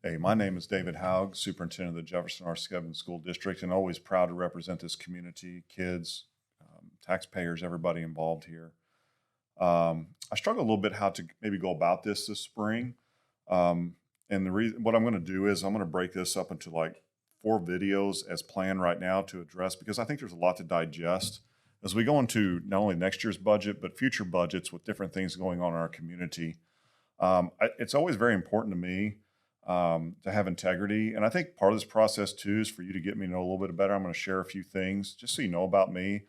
Hey, my name is David Haug, Superintendent of the Jefferson R-VII School District, and always proud to represent this community, kids, taxpayers, everybody involved here. I struggle a little bit how to maybe go about this spring. Um, and the reason, what I'm going to do is I'm going to break this up into like 4 videos as planned right now to address, because I think there's a lot to digest as we go into not only next year's budget, but future budgets with different things going on in our community. It's always very important to me to have integrity. And I think part of this process too is for you to get me to know a little bit better. I'm going to share a few things just so you know about me.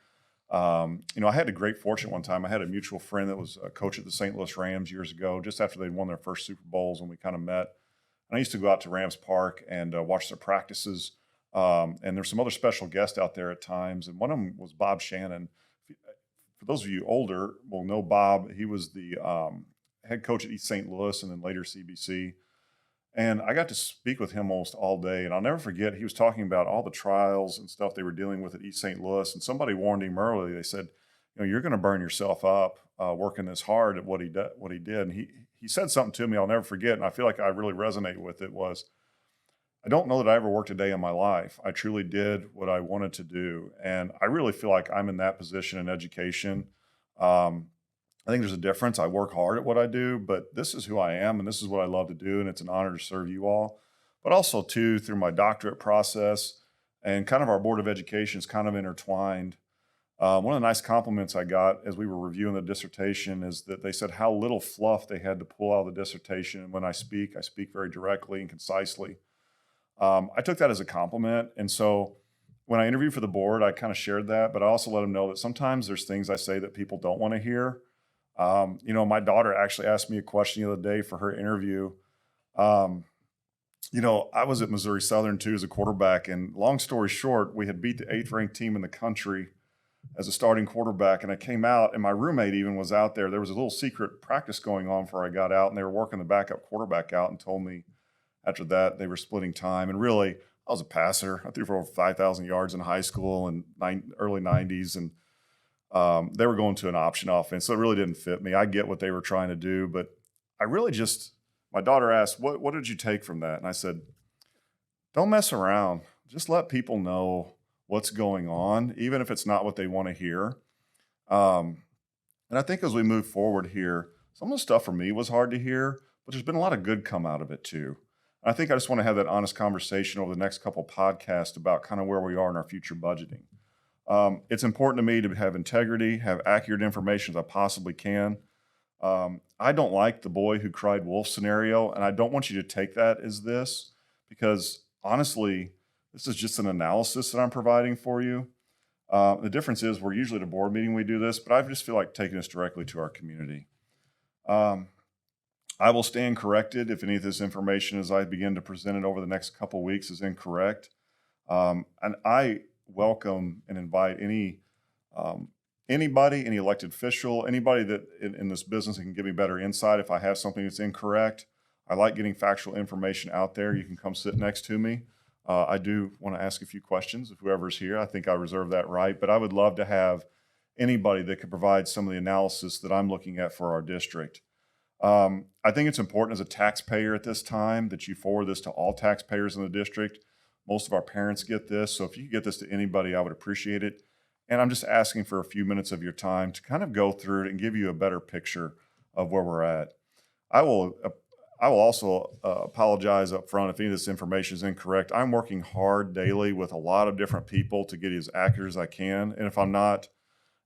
I had a great fortune one time. I had a mutual friend that was a coach at the St. Louis Rams years ago, just after they'd won their first Super Bowls, and we kind of met. And I used to go out to Rams Park and watch their practices. And there's some other special guests out there at times. And one of them was Bob Shannon. For those of you older will know Bob. He was the head coach at East St. Louis and then later CBC. And I got to speak with him almost all day. And I'll never forget, he was talking about all the trials and stuff they were dealing with at East St. Louis. And somebody warned him early. They said, you're going to burn yourself up working this hard at what he did. And he said something to me I'll never forget. And I feel like I really resonate with it was, I don't know that I ever worked a day in my life. I truly did what I wanted to do. And I really feel like I'm in that position in education. I think there's a difference. I work hard at what I do, but this is who I am and this is what I love to do. And it's an honor to serve you all. But also, too, through my doctorate process and kind of our Board of Education is kind of intertwined. One of the nice compliments I got as we were reviewing the dissertation is that they said how little fluff they had to pull out of the dissertation. And when I speak very directly and concisely. I took that as a compliment. And so when I interviewed for the board, I kind of shared that, but I also let them know that sometimes there's things I say that people don't want to hear. My daughter actually asked me a question the other day for her interview. Um, I was at Missouri Southern too as a quarterback, and long story short, we had beat the 8th-ranked team in the country as a starting quarterback, and I came out, and my roommate even was out there. There was a little secret practice going on before I got out, and they were working the backup quarterback out and told me after that they were splitting time. And really, I was a passer. I threw for over 5,000 yards in high school in early 90s, and they were going to an option offense, so it really didn't fit me. I get what they were trying to do, but I really just, my daughter asked, what did you take from that? And I said, don't mess around. Just let people know what's going on, even if it's not what they want to hear. And I think as we move forward here, some of the stuff for me was hard to hear, but there's been a lot of good come out of it too. And I think I just want to have that honest conversation over the next couple podcasts about kind of where we are in our future budgeting. It's important to me to have integrity, have accurate information as I possibly can. I don't like the boy who cried wolf scenario, and I don't want you to take that as this, because honestly, this is just an analysis that I'm providing for you. The difference is we're usually at a board meeting we do this, but I just feel like taking this directly to our community. I will stand corrected if any of this information as I begin to present it over the next couple weeks is incorrect. And I welcome and invite anybody, any elected official, anybody that in this business that can give me better insight if I have something that's incorrect. I like getting factual information out there. You can come sit next to me. I do want to ask a few questions if whoever's here. I think I reserve that right, but I would love to have anybody that could provide some of the analysis that I'm looking at for our district. I think it's important as a taxpayer at this time that you forward this to all taxpayers in the district. Most of our parents get this, so if you could get this to anybody, I would appreciate it. And I'm just asking for a few minutes of your time to kind of go through it and give you a better picture of where we're at. I will also apologize up front if any of this information is incorrect. I'm working hard daily with a lot of different people to get as accurate as I can. And if I'm not,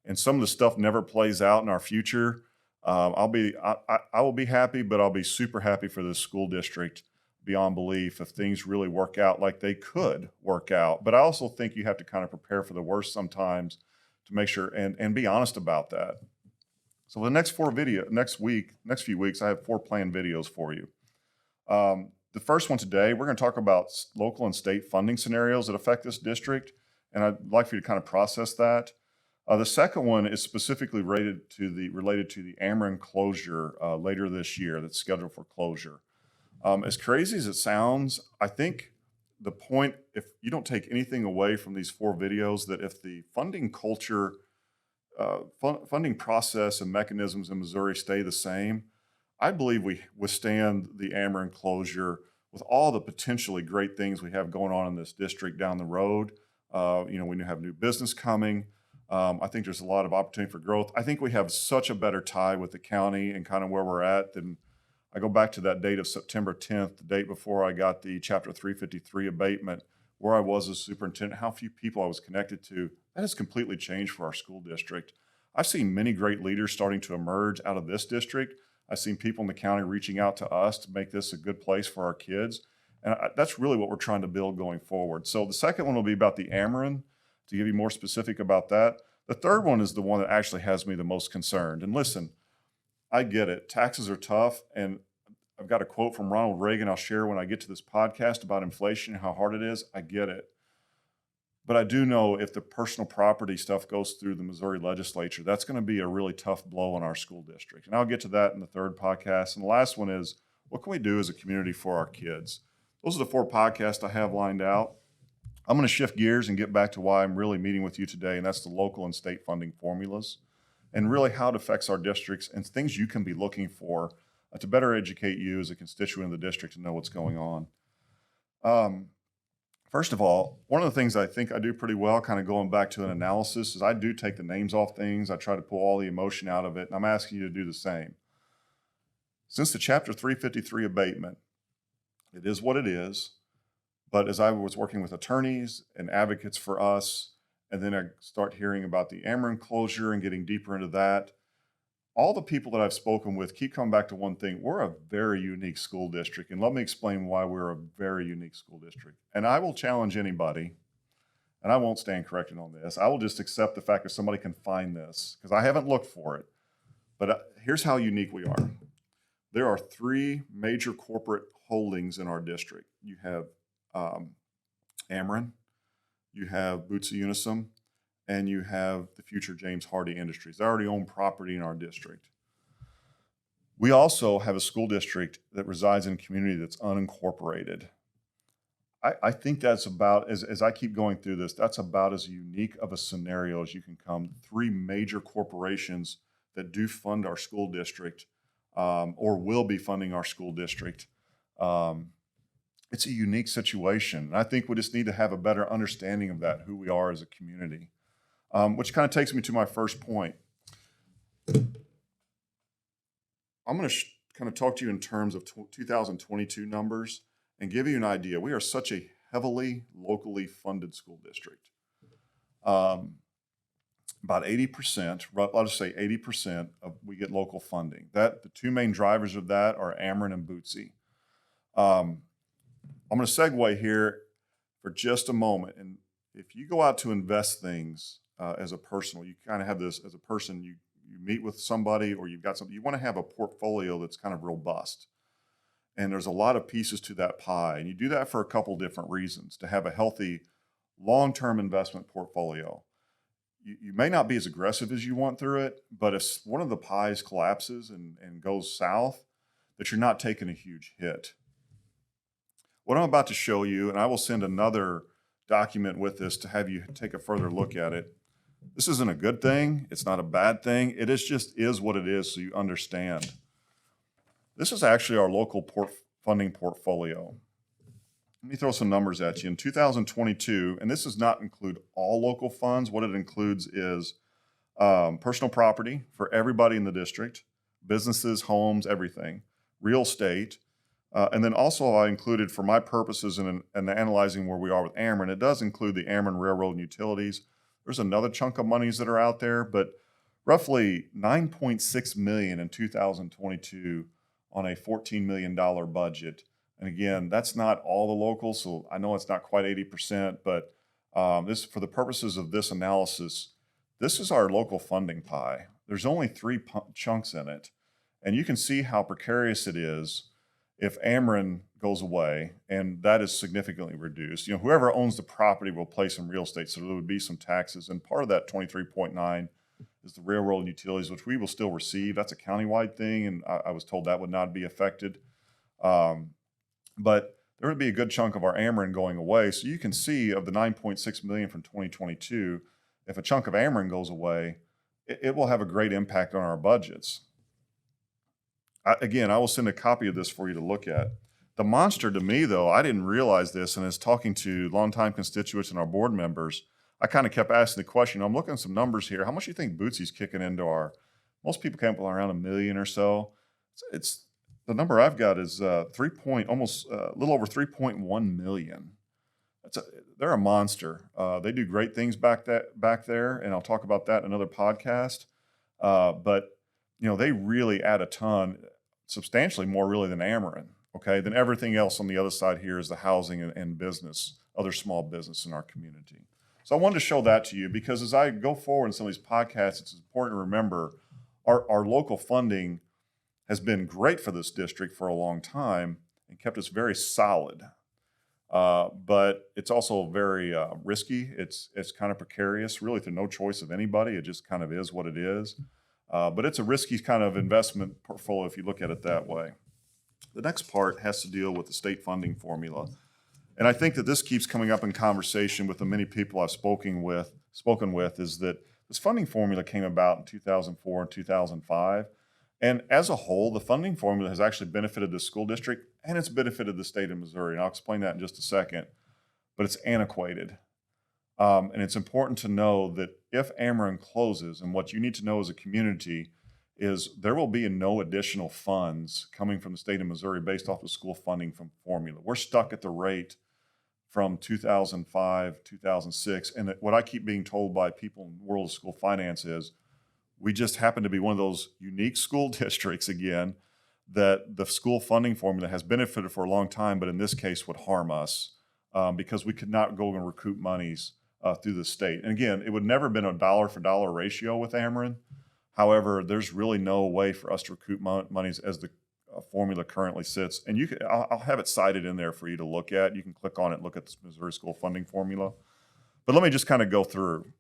and some of the stuff never plays out in our future, I will be happy, but I'll be super happy for this school district beyond belief if things really work out like they could work out. But I also think you have to kind of prepare for the worst sometimes to make sure and be honest about that. So the next next few weeks, I have 4 planned videos for you. The first one today, we're going to talk about local and state funding scenarios that affect this district, and I'd like for you to kind of process that. The second one is specifically related to the Ameren closure later this year that's scheduled for closure. As crazy as it sounds, I think the point, if you don't take anything away from these 4 videos, that if the funding culture, funding process and mechanisms in Missouri stay the same, I believe we withstand the Ameren closure with all the potentially great things we have going on in this district down the road. We have new business coming. I think there's a lot of opportunity for growth. I think we have such a better tie with the county and kind of where we're at than I go back to that date of September 10th, the date before I got the Chapter 353 abatement, where I was as superintendent, how few people I was connected to. That has completely changed for our school district. I've seen many great leaders starting to emerge out of this district. I've seen people in the county reaching out to us to make this a good place for our kids. And that's really what we're trying to build going forward. So the second one will be about the Ameren, to give you more specific about that. The third one is the one that actually has me the most concerned. And listen, I get it. Taxes are tough. And I've got a quote from Ronald Reagan I'll share when I get to this podcast about inflation and how hard it is. I get it. But I do know if the personal property stuff goes through the Missouri legislature, that's going to be a really tough blow on our school district. And I'll get to that in the third podcast. And the last one is, what can we do as a community for our kids? Those are the 4 podcasts I have lined out. I'm going to shift gears and get back to why I'm really meeting with you today, and that's the local and state funding formulas and really how it affects our districts and things you can be looking for to better educate you as a constituent of the district to know what's going on. First of all, one of the things I think I do pretty well, kind of going back to an analysis, is I do take the names off things. I try to pull all the emotion out of it, and I'm asking you to do the same. Since the Chapter 353 abatement, it is what it is. But as I was working with attorneys and advocates for us, and then I start hearing about the Ameren closure and getting deeper into that, all the people that I've spoken with keep coming back to one thing. We're a very unique school district. And let me explain why we're a very unique school district. And I will challenge anybody, and I won't stand corrected on this. I will just accept the fact that somebody can find this because I haven't looked for it. But here's how unique we are. There are 3 major corporate holdings in our district. You have Ameren, you have Boots Unisum, and you have the future James Hardie Industries. They already own property in our district. We also have a school district that resides in a community that's unincorporated. I think that's about, as I keep going through this, that's about as unique of a scenario as you can come. 3 major corporations that do fund our school district or will be funding our school district. It's a unique situation. And I think we just need to have a better understanding of that, who we are as a community, which kind of takes me to my first point. I'm going to kind of talk to you in terms of 2022 numbers and give you an idea. We are such a heavily locally funded school district. About 80%, I'll just say 80% of we get local funding. That the 2 main drivers of that are Ameren and Bootsy. I'm going to segue here for just a moment. And if you go out to invest things as a personal, you kind of have this as a person, you meet with somebody or you've got something, you want to have a portfolio that's kind of robust. And there's a lot of pieces to that pie. And you do that for a couple different reasons, to have a healthy long-term investment portfolio. You may not be as aggressive as you want through it, but if one of the pies collapses and goes south, that you're not taking a huge hit. What I'm about to show you, and I will send another document with this to have you take a further look at it. This isn't a good thing. It's not a bad thing. It just is what it is so you understand. This is actually our local funding portfolio. Let me throw some numbers at you. In 2022, and this does not include all local funds. What it includes is personal property for everybody in the district, businesses, homes, everything, real estate. And then also I included, for my purposes in analyzing where we are with Ameren, it does include the Ameren Railroad and Utilities. There's another chunk of monies that are out there, but roughly $9.6 million in 2022 on a $14 million budget. And again, that's not all the locals, so I know it's not quite 80%, but this, for the purposes of this analysis, this is our local funding pie. There's only 3 chunks in it, and you can see how precarious it is if Ameren goes away, and that is significantly reduced. Whoever owns the property will pay some real estate, so there would be some taxes, and part of that 23.9 is the railroad and utilities, which we will still receive. That's a countywide thing, and I was told that would not be affected. But there would be a good chunk of our Ameren going away. So you can see of the $9.6 million from 2022, if a chunk of Ameren goes away, it will have a great impact on our budgets. Again, I will send a copy of this for you to look at. The monster to me, though, I didn't realize this, and as talking to longtime constituents and our board members, I kind of kept asking the question. I'm looking at some numbers here. How much do you think Bootsy's kicking into our? Most people came up with around $1 million or so. It's the number I've got is almost a little over 3.1 million. They're a monster. They do great things back there, and I'll talk about that in another podcast. But they really add a ton, substantially more really than Ameren. Okay, then everything else on the other side here is the housing and business, other small business in our community. So I wanted to show that to you because as I go forward in some of these podcasts, it's important to remember our local funding has been great for this district for a long time and kept us very solid. But it's also very risky. It's kind of precarious, really through no choice of anybody. It just kind of is what it is. But it's a risky kind of investment portfolio if you look at it that way. The next part has to deal with the state funding formula. And I think that this keeps coming up in conversation with the many people I've spoken with is that this funding formula came about in 2004 and 2005. And as a whole, the funding formula has actually benefited the school district and it's benefited the state of Missouri. And I'll explain that in just a second, but it's antiquated. And it's important to know that if Ameren closes, and what you need to know as a community is there will be no additional funds coming from the state of Missouri based off the school funding from formula. We're stuck at the rate from 2005, 2006. And what I keep being told by people in the world of school finance is we just happen to be one of those unique school districts, again, that the school funding formula has benefited for a long time, but in this case would harm us because we could not go and recoup monies through the state. And again, it would never have been a dollar for dollar ratio with Ameren. However, there's really no way for us to recoup monies as the formula currently sits. And I'll have it cited in there for you to look at. You can click on it, look at the Missouri school funding formula. But let me just kind of go through.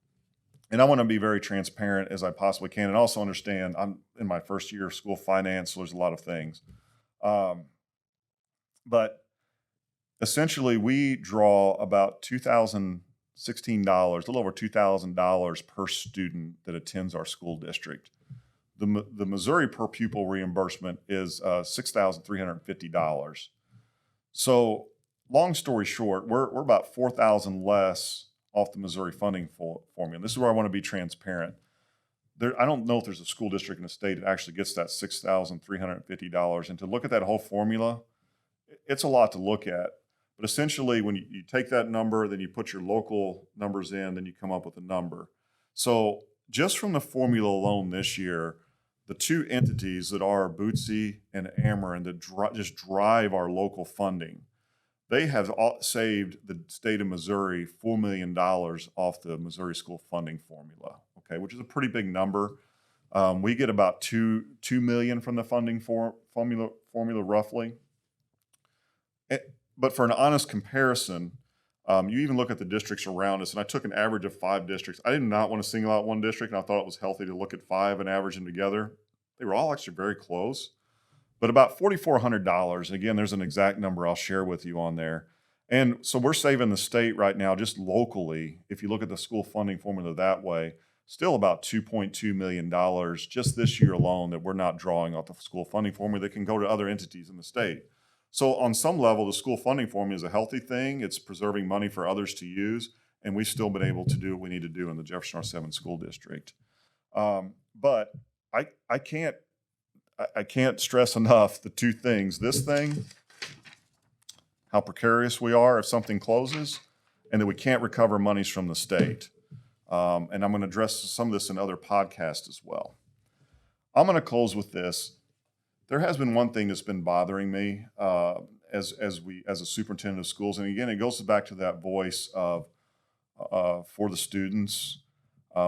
And I want to be very transparent as I possibly can and also understand I'm in my first year of school finance, so there's a lot of things. But essentially, we draw about $2,016, a little over $2,000 per student that attends our school district. The Missouri per pupil reimbursement is $6,350. So long story short, we're about $4,000 less off the Missouri funding formula. This is where I want to be transparent. I don't know if there's a school district in the state that actually gets that $6,350. And to look at that whole formula, it's a lot to look at. But essentially, when you take that number, then you put your local numbers in, then you come up with a number. So just from the formula alone this year, the two entities that are Bootsy and Ameren that just drive our local funding, they have saved the state of Missouri $4 million off the Missouri school funding formula, okay, which is a pretty big number. We get about $2 million from the funding formula roughly. But for an honest comparison, you even look at the districts around us, and I took an average of 5 districts. I did not want to single out one district, and I thought it was healthy to look at 5 and average them together. They were all actually very close, but about $4,400. And again, there's an exact number I'll share with you on there. And so we're saving the state right now, just locally, if you look at the school funding formula that way, still about $2.2 million just this year alone that we're not drawing off the school funding formula that can go to other entities in the state. So on some level, the school funding formula is a healthy thing. It's preserving money for others to use, and we've still been able to do what we need to do in the Jefferson R-VII school district. But I can't stress enough the two things. This thing, how precarious we are if something closes, and that we can't recover monies from the state. And I'm going to address some of this in other podcasts as well. I'm going to close with this. There has been one thing that's been bothering me as a superintendent of schools, and again, it goes back to that voice of for the students.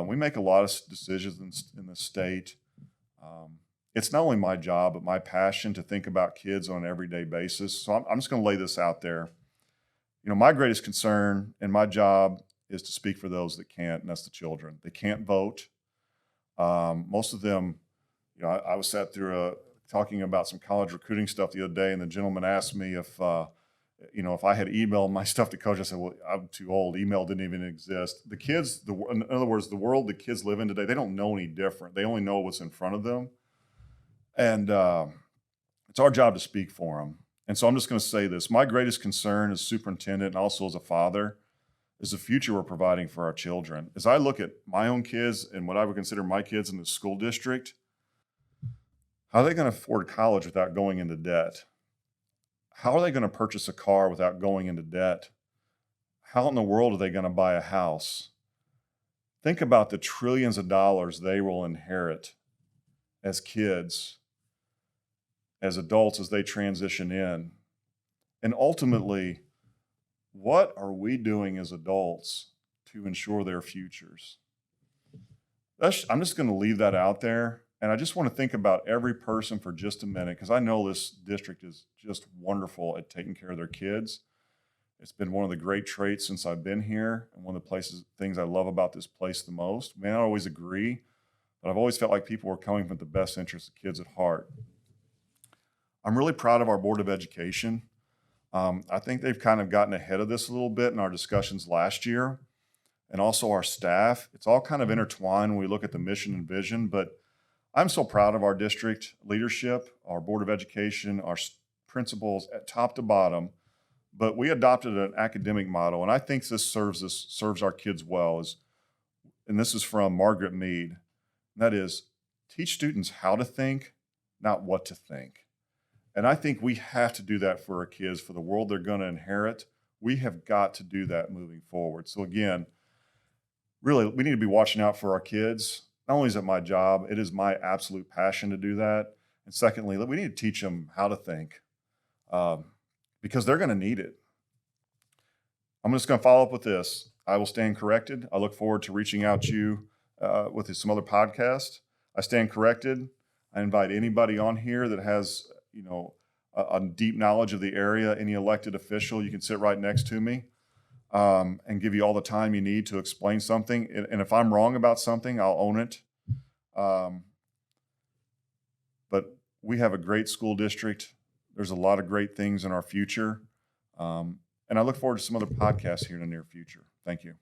We make a lot of decisions in the state. It's not only my job, but my passion to think about kids on an everyday basis. So I'm just going to lay this out there. My greatest concern and my job is to speak for those that can't, and that's the children. They can't vote. Most of them, I was sat through talking about some college recruiting stuff the other day, and the gentleman asked me if I had emailed my stuff to coach. I said, well, I'm too old. Email didn't even exist. The kids, in other words, the world the kids live in today, they don't know any different. They only know what's in front of them. And it's our job to speak for them. And so I'm just going to say this. My greatest concern as superintendent and also as a father is the future we're providing for our children. As I look at my own kids and what I would consider my kids in the school district, how are they going to afford college without going into debt? How are they going to purchase a car without going into debt? How in the world are they going to buy a house? Think about the trillions of dollars they will inherit as kids, as adults, as they transition in. And ultimately, what are we doing as adults to ensure their futures? I'm just going to leave that out there. And I just want to think about every person for just a minute, because I know this district is just wonderful at taking care of their kids. It's been one of the great traits since I've been here, and one of the things I love about this place the most. May not always agree, but I've always felt like people were coming with the best interests of kids at heart. I'm really proud of our Board of Education. I think they've kind of gotten ahead of this a little bit in our discussions last year, and also our staff. It's all kind of intertwined when we look at the mission and vision, but I'm so proud of our district leadership, our Board of Education, our principals at top to bottom. But we adopted an academic model, and I think this serves our kids well. And this is from Margaret Mead. And that is, teach students how to think, not what to think. And I think we have to do that for our kids, for the world they're going to inherit. We have got to do that moving forward. So again, really, we need to be watching out for our kids. Not only is it my job, it is my absolute passion to do that. And secondly, we need to teach them how to think. Because they're going to need it. I'm just going to follow up with this. I will stand corrected. I look forward to reaching out to you with some other podcast. I stand corrected. I invite anybody on here that has, a deep knowledge of the area, any elected official. You can sit right next to me and give you all the time you need to explain something. And if I'm wrong about something, I'll own it. But we have a great school district. There's a lot of great things in our future. And I look forward to some other podcasts here in the near future. Thank you.